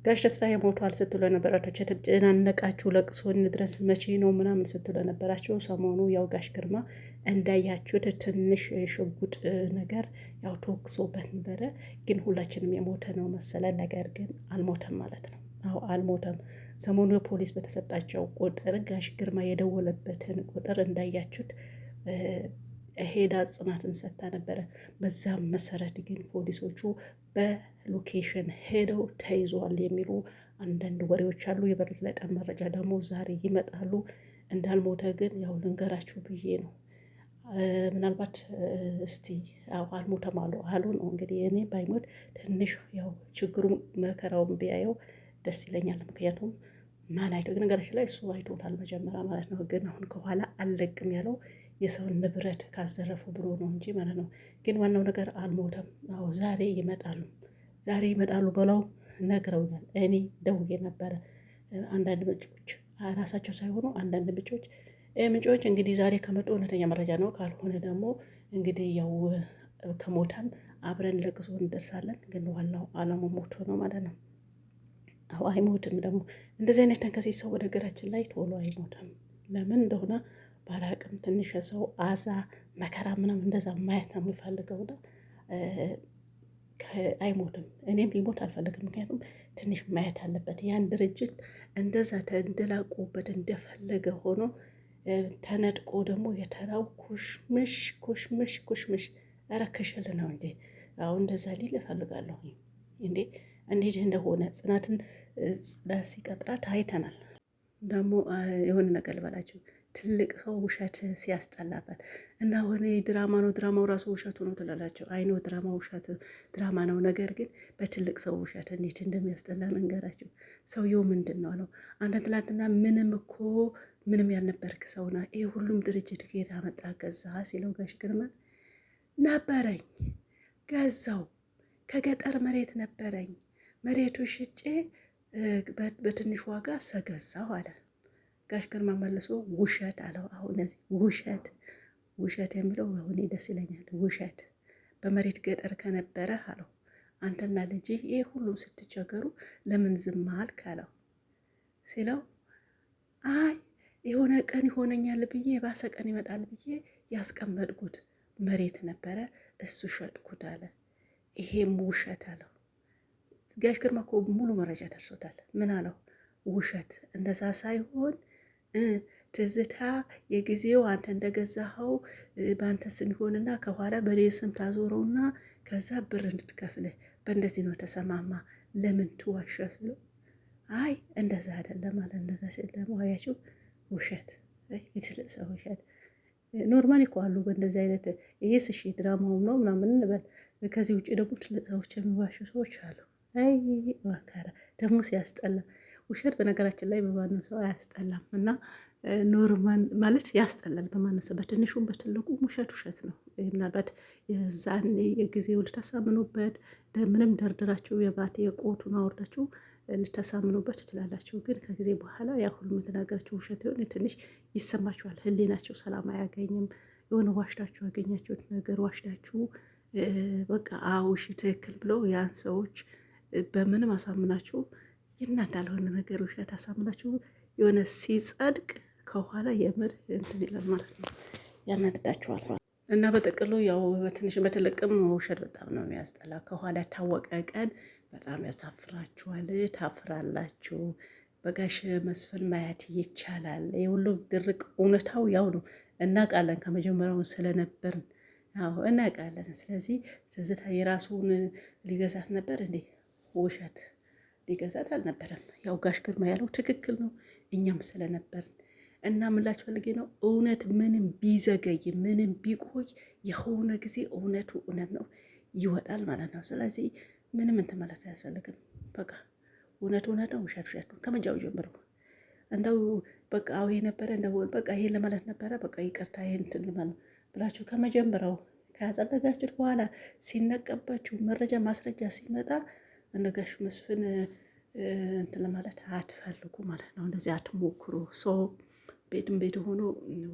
ጋሽ ተስፋዬ ሞቷል ስትሉ የነበራችሁ የተጨናነቃችሁ ለቅሶን ድረስ መቼ ነው ምናምን ስትሉ የነበራችሁ ሰሞኑ ያው ጋሽ ግርማ እንዳያችሁት ትንሽ ሽጉጥ ነገር ያው ተወቅሶበት ነበረ። ግን ሁላችንም የሞተ ነው መሰለን፣ ነገር ግን አልሞተም ማለት ነው። አዎ አልሞተም። ሰሞኑ ፖሊስ በተሰጣቸው ቁጥር ጋሽ ግርማ የደወለበትን ቁጥር እንዳያችሁት ሄዳ ጽናትን ሰጥታ ነበረ። በዛም መሰረት ግን ፖሊሶቹ በሎኬሽን ሄደው ተይዟል የሚሉ አንዳንድ ወሬዎች አሉ። የበለጠ መረጃ ደግሞ ዛሬ ይመጣሉ። እንዳልሞተ ግን ያው ልንገራችሁ ብዬ ነው። ምናልባት እስቲ አልሞተም አሉ ነው እንግዲህ። እኔ ባይሞት ትንሽ ያው ችግሩን መከራውን ቢያየው ደስ ይለኛል። ምክንያቱም ማን አይቶ ነገራችን ላይ እሱ አይቶታል መጀመሪያ ማለት ነው። ግን አሁን ከኋላ አልለቅም ያለው የሰውን ንብረት ካዘረፉ ብሎ ነው እንጂ ማለት ነው። ግን ዋናው ነገር አልሞተም። አዎ ዛሬ ይመጣሉ ብለው ነግረውኛል። እኔ ደውዬ ነበረ። አንዳንድ ምንጮች ራሳቸው ሳይሆኑ አንዳንድ ምንጮች እንግዲህ ዛሬ ከመጡ እውነተኛ መረጃ ነው። ካልሆነ ደግሞ እንግዲህ ያው ከሞተም አብረን ለቅሶ እንደርሳለን። ግን ዋናው አለመሞቱ ነው ማለት ነው። አዎ አይሞትም። ደግሞ እንደዚህ አይነት ተንከሴት ሰው በነገራችን ላይ ቶሎ አይሞትም። ለምን እንደሆነ ባላቅም ትንሽ ሰው አዛ መከራ ምናምን እንደዛ ማየት ነው የሚፈልገው። አይሞትም። እኔም ሊሞት አልፈልግም። ምክንያቱም ትንሽ ማየት አለበት። ያን ድርጅት እንደዛ ተንደላቆበት እንደፈለገ ሆኖ ተነጥቆ ደግሞ የተራው ኩሽምሽ ረከሸል ነው እንጂ አሁን እንደዛ ሊል እፈልጋለሁ። እንዴ እንዴት እንደሆነ ጽናትን ሲቀጥራት አይተናል። ደግሞ የሆነ ነገር ልበላችሁ፣ ትልቅ ሰው ውሸት ሲያስጠላበት እና ሆነ ድራማ ነው፣ ድራማው ራሱ ውሸቱ ነው ትላላቸው። አይኖ ድራማ ውሸት ድራማ ነው፣ ነገር ግን በትልቅ ሰው ውሸት እንዴት እንደሚያስጠላ መንገራችሁ። ሰውየው ምንድን ነው አለው አንተ ትላንትና ምንም ያልነበርክ ሰውና ይሄ ሁሉም ድርጅት ከየት አመጣ ገዛ ሲለው ጋሽ ግርማ ነበረኝ ገዛው፣ ከገጠር መሬት ነበረኝ፣ መሬቱ ሽጬ በትንሽ ዋጋ ሰገዛው አለ። ጋሽ ግርማ መልሶ ውሸት አለው። አሁን እነዚህ ውሸት የሚለው አሁን ደስ ይለኛል። ውሸት በመሬት ገጠር ከነበረ አለው አንተና ልጅ ይሄ ሁሉም ስትቸገሩ ለምን ዝም አልክ አለው ሲለው አይ የሆነ ቀን ይሆነኛል ብዬ ባሰ ቀን ይመጣል ብዬ ያስቀመጥኩት መሬት ነበረ እሱ ሸጥኩት አለ። ይሄም ውሸት አለው። ጋሽ ግርማ እኮ ሙሉ መረጃ ደርሶታል። ምን አለው? ውሸት እንደዛ ሳይሆን ትዝታ የጊዜው አንተ እንደገዛኸው በአንተ ስም ይሆንና ከኋላ በኔ ስም ታዞረውና ከዛ ብር እንድትከፍልህ በእንደዚህ ነው ተሰማማ፣ ለምን ትዋሻ ስለው አይ እንደዛ አይደለም ማለት እንደዛ ሲል ደግሞ አያችሁ ውሸት፣ የትልቅ ሰው ውሸት። ኖርማሊ እኮ አሉ በእንደዚህ አይነት ይሄስ እሺ ድራማውም ነው ምናምን እንበል። ከዚህ ውጭ ደግሞ ትልቅ ሰዎች የሚዋሹ ሰዎች አሉ። አይ መከራ ደግሞ ሲያስጠላ። ውሸት በነገራችን ላይ በማንም ሰው አያስጠላም እና ኖርማል ማለት ያስጠላል። በማንም ሰው በትንሹም በትልቁም ውሸት ነው። ምናልባት የዛኔ የጊዜው ልታሳምኑበት ምንም ደርድራችሁ የባቴ የቆቱን አወርዳችሁ ልታሳምኑበት ትችላላችሁ። ግን ከጊዜ በኋላ ያ ሁሉ የምትናገራችሁ ውሸት የሆነ ትንሽ ይሰማችኋል። ህሊናችሁ ሰላም አያገኝም። የሆነ ዋሽታችሁ ያገኛችሁት ነገር ዋሽታችሁ በቃ አውሽ ትክክል ብለው ያን ሰዎች በምንም አሳምናችሁ እንዳልሆነ ነገር ውሸት አሳምናችሁ የሆነ ሲጸድቅ ከኋላ የምር እንትን ይላል ማለት ነው፣ ያናድዳችኋል። እና በጥቅሉ ያው በትንሽ በትልቅም ውሸት በጣም ነው የሚያስጠላ። ከኋላ ታወቀ ቀን በጣም ያሳፍራችኋል፣ ታፍራላችሁ። በጋሽ መስፍን ማየት ይቻላል። የሁሉ ድርቅ እውነታው ያው ነው፣ እናውቃለን። ከመጀመሪያው ስለነበርን ያው እናውቃለን። ስለዚህ ትዝታ የራሱን ሊገዛት ነበር እንዴ? ውሸት ሊገዛት አልነበረም። ያው ጋሽ ግርማ ያለው ትክክል ነው፣ እኛም ስለነበርን እና ምላች ፈልጌ ነው። እውነት ምንም ቢዘገይ ምንም ቢቆይ የሆነ ጊዜ እውነቱ እውነት ነው ይወጣል ማለት ነው። ስለዚህ ምንም እንትን ማለት አያስፈልግም። በቃ እውነት ነው፣ ውሸት ነው። ከመጃው ጀምሮ እንደው በቃ አዎ ነበረ እንደው በቃ ይሄን ለማለት ነበረ በቃ ይቅርታ ይሄን እንትን ማለት ብላችሁ ከመጀመሪያው ካጸደጋችሁት በኋላ ሲነቀባችሁ መረጃ ማስረጃ ሲመጣ እነጋሽ መስፍን እንትን ለማለት አትፈልጉ ማለት ነው። እንደዚህ አትሞክሩ። ሰው ቤት ሆኖ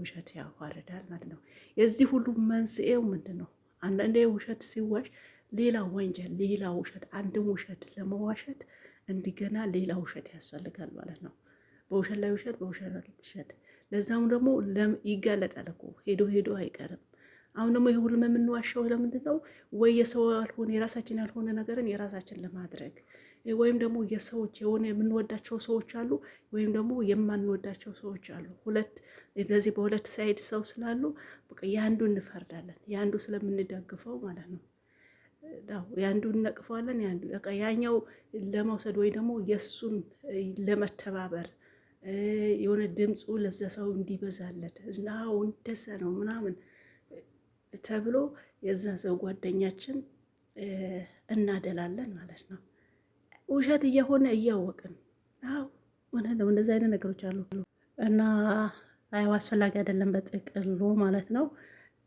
ውሸት ያዋርዳል ማለት ነው። የዚህ ሁሉ መንስኤው ምንድን ነው? አንዳንዴ ውሸት ሲዋሽ ሌላ ወንጀል፣ ሌላ ውሸት፣ አንድም ውሸት ለመዋሸት እንዲገና ሌላ ውሸት ያስፈልጋል ማለት ነው። በውሸት ላይ ውሸት፣ በውሸት ላይ ውሸት። ለዛም ደግሞ ይጋለጣል እኮ ሄዶ ሄዶ አይቀርም። አሁን ደግሞ ይህ ሁሉም የምንዋሻው ለምንድን ነው? ወይ የሰው ያልሆነ የራሳችን ያልሆነ ነገርን የራሳችን ለማድረግ ወይም ደግሞ የሰዎች የሆነ የምንወዳቸው ሰዎች አሉ፣ ወይም ደግሞ የማንወዳቸው ሰዎች አሉ። ሁለት እንደዚህ በሁለት ሳይድ ሰው ስላሉ በቃ የአንዱ እንፈርዳለን፣ የአንዱ ስለምንደግፈው ማለት ነው። የአንዱ እነቅፈዋለን፣ በቃ ያኛው ለመውሰድ ወይ ደግሞ የእሱን ለመተባበር የሆነ ድምፁ ለዛ ሰው እንዲበዛለት ናው እንደዛ ነው ምናምን ተብሎ የዛ ሰው ጓደኛችን እናደላለን ማለት ነው። ውሸት እየሆነ እያወቅን አዎ እውነት ነው። እንደዚህ አይነት ነገሮች አሉ እና አይ አስፈላጊ አይደለም በጥቅሉ ማለት ነው።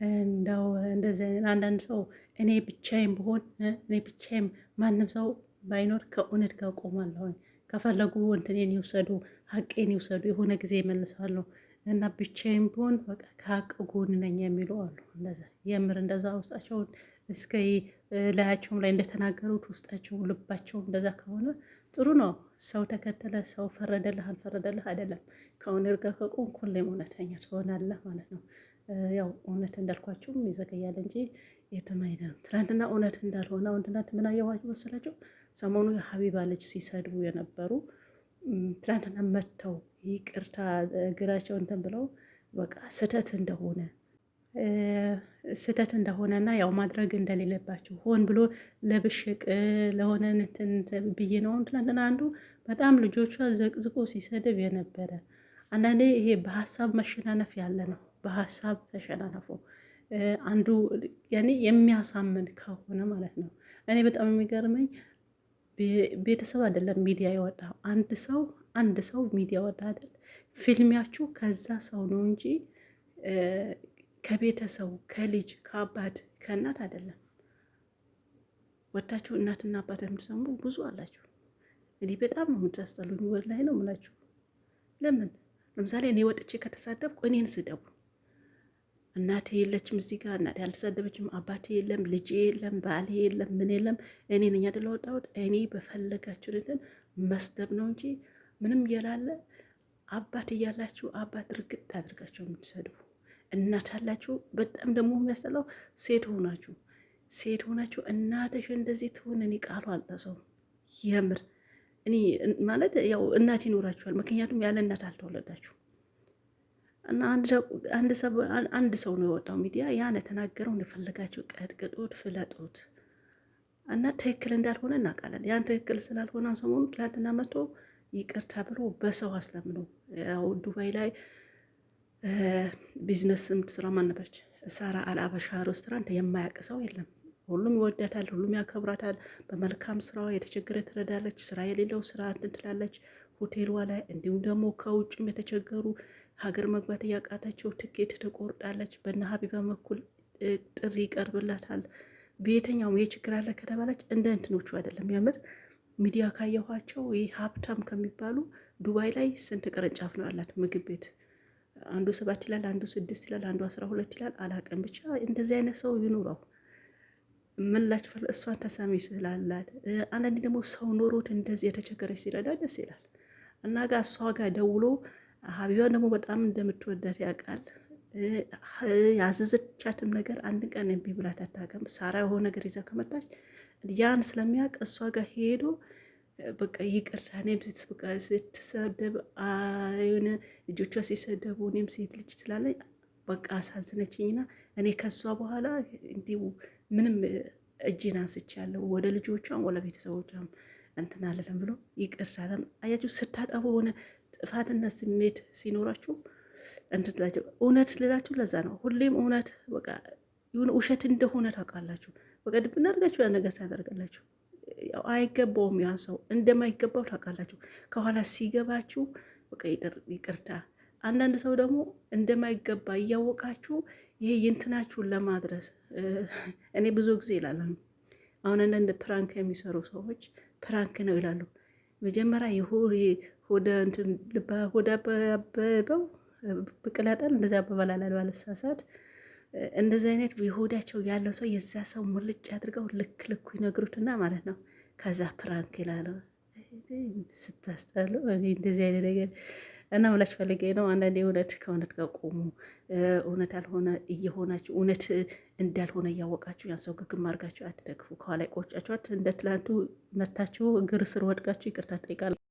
እንደው እንደዚህ አይነት አንዳንድ ሰው እኔ ብቻዬን ብሆን እኔ ብቻዬን ማንም ሰው ባይኖር ከእውነት ጋር ቆማለሁ፣ ከፈለጉ እንትኔን ይውሰዱ፣ ሀቄን ይውሰዱ፣ የሆነ ጊዜ ይመልሳሉ እና ብቻዬን ብሆን በቃ ከሀቅ ጎን ነኝ የሚሉ አሉ። እንደዛ የምር እንደዛ ውስጣቸውን እስከ ላያቸውም ላይ እንደተናገሩት ውስጣቸው ልባቸው እንደዛ ከሆነ ጥሩ ነው። ሰው ተከተለ ሰው ፈረደልህ አልፈረደልህ አይደለም። ከእውነት ጋር ከቆምክ ሁሌም እውነተኛ ትሆናለህ ማለት ነው። ያው እውነት እንዳልኳችሁም ይዘገያል እንጂ የትም አይደለም። ትናንትና እውነት እንዳልሆነ አሁን ትናንት ምን አየኋችሁ መሰላችሁ? ሰሞኑ የሀቢባ ልጅ ሲሰድቡ የነበሩ ትናንትና መጥተው ይቅርታ እግራቸው እንትን ብለው በቃ ስህተት እንደሆነና ያው ማድረግ እንደሌለባቸው ሆን ብሎ ለብሽቅ ለሆነ እንትን ብዬ ነው። ትናንትና አንዱ በጣም ልጆቿ ዘቅዝቆ ሲሰድብ የነበረ አንዳንዴ ይሄ በሀሳብ መሸናነፍ ያለ ነው። በሀሳብ ተሸናነፉ አንዱ ያኔ የሚያሳምን ከሆነ ማለት ነው። እኔ በጣም የሚገርመኝ ቤተሰብ አይደለም ሚዲያ የወጣው አንድ ሰው ሚዲያ ወጣ አይደል? ፊልሚያችሁ ከዛ ሰው ነው እንጂ ከቤተሰቡ ከልጅ ከአባት ከእናት አይደለም። ወታችሁ እናትና አባት የምትሰሙ ብዙ አላችሁ። እኔ በጣም ነው የምታስጠሉኝ። ወላሂ ነው የምላችሁ። ለምን ለምሳሌ እኔ ወጥቼ ከተሳደብኩ እኔን ስደቡ። እናቴ የለችም እዚህ ጋር፣ እናቴ አልተሳደበችም፣ አባቴ የለም፣ ልጄ የለም፣ ባሌ የለም፣ ምን የለም። እኔ ነኝ አይደል ወጣሁት። እኔ በፈለጋችሁትን መስደብ ነው እንጂ ምንም የላለ አባት እያላችሁ አባት ርግጥ አድርጋችሁ የምትሰድቡ እናት አላችሁ። በጣም ደግሞ የሚያስጠላው ሴት ሆናችሁ እናትሽ እንደዚህ ትሁን እኔ ቃሉ አልጠሰው የምር እኔ ማለት ያው እናት ይኖራችኋል። ምክንያቱም ያለ እናት አልተወለዳችሁ እና አንድ ሰው ነው የወጣው ሚዲያ ያን የተናገረው እንደፈለጋችሁ ቀጥቅጡት፣ ፍለጡት እና ትክክል እንዳልሆነ እናውቃለን። ያን ትክክል ስላልሆነ ሰሞኑ ትላንትና መጥቶ ይቅርታ ብሎ በሰው አስለምነው ያው ዱባይ ላይ ቢዝነስ የምትሰራ ማን ነበረች? ሳራ አልአበሻ ሬስቶራንት የማያውቅ ሰው የለም። ሁሉም ይወዳታል፣ ሁሉም ያከብራታል። በመልካም ስራዋ የተቸገረ ትረዳለች፣ ስራ የሌለው ስራ እንትን ትላለች ሆቴሏ ላይ። እንዲሁም ደግሞ ከውጭም የተቸገሩ ሀገር መግባት እያቃታቸው ትኬት ትቆርጣለች። በእነ ሀቢባ በኩል ጥሪ ይቀርብላታል። በየትኛውም የችግር አለ ከተባለች እንደ እንትኖቹ አይደለም። ያምር ሚዲያ ካየኋቸው ይህ ሀብታም ከሚባሉ ዱባይ ላይ ስንት ቅርንጫፍ ነው ያላት ምግብ ቤት? አንዱ 7 ይላል፣ አንዱ 6 ይላል፣ አንዱ 12 ይላል። አላውቅም ብቻ እንደዚህ አይነት ሰው ይኑረው። ምላችሁ እሷን ተሰሚ ስላላት አንዳንዴ ደግሞ ሰው ኖሮት እንደዚህ የተቸገረች ሲረዳ ደስ ይላል። እና ጋር እሷ ጋር ደውሎ ሀቢባን ደግሞ በጣም እንደምትወዳት ያውቃል። ያዘዘቻትም ነገር አንድ ቀን እምቢ ብላት አታውቅም። ሳራ የሆነ ነገር ይዛ ከመጣች ያን ስለሚያውቅ እሷ ጋር ሄዶ በቃ ይቅርታ እኔም በቃ ስትሰደብ የሆነ ልጆቿ ሲሰደቡ እኔም ሴት ልጅ ስላለኝ በቃ አሳዝነችኝና እኔ ከሷ በኋላ እንዲሁ ምንም እጅን አንስቻለሁ ወደ ልጆቿም ወደ ቤተሰቦቿም እንትን አለለም ብሎ ይቅርታ አለም። አያችሁ ስታጠፉ ሆነ ጥፋትና ስሜት ሲኖራችሁ እንትን ትላችሁ። እውነት ልላችሁ ለዛ ነው ሁሌም እውነት በቃ ይሁን ውሸት እንደሆነ ታውቃላችሁ። በቃ ድብና አድርጋችሁ ያ ነገር ታደርጋላችሁ። አይገባውም፣ ያ ሰው እንደማይገባው ታውቃላችሁ። ከኋላ ሲገባችሁ በቃ ይቅርታ። አንዳንድ ሰው ደግሞ እንደማይገባ እያወቃችሁ ይሄ ይንትናችሁን ለማድረስ እኔ ብዙ ጊዜ ይላለሁ። አሁን አንዳንድ ፕራንክ የሚሰሩ ሰዎች ፕራንክ ነው ይላሉ። መጀመሪያ ሆደ እንትን ሆደ አበበው ብቅላጠል እንደዚያ አበባላል ባለሳሳት እንደዚህ አይነት የሆዳቸው ያለው ሰው የዛ ሰው ሙልጭ አድርገው ልክ ልኩ ይነግሩትና ማለት ነው። ከዛ ፕራንክ ይላሉ። ስታስጠሉ እንደዚህ አይነት ነገር እና ምላችሁ ፈልጌ ነው። አንዳንዴ እውነት ከእውነት ጋር ቆሙ። እውነት ያልሆነ እየሆናችሁ እውነት እንዳልሆነ እያወቃችሁ ያን ሰው ግግም አድርጋችሁ አትደግፉ። ከኋላ ቆጫችኋት እንደ ትላንቱ መታችሁ እግር ስር ወድቃችሁ ይቅርታ ጠይቃለሁ።